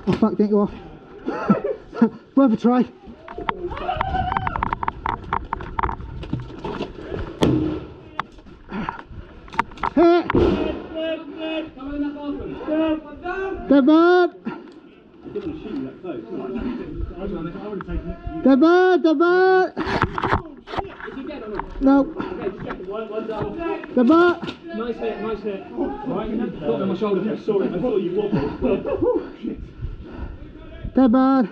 Off back, don't go off. Worth a try. Hit! Dead bird! Dead bird! Dead bird! No. Dead bird! Nice hit, nice hit. Right, got on my shoulder. I saw it, I thought you wobbled. Dead bird!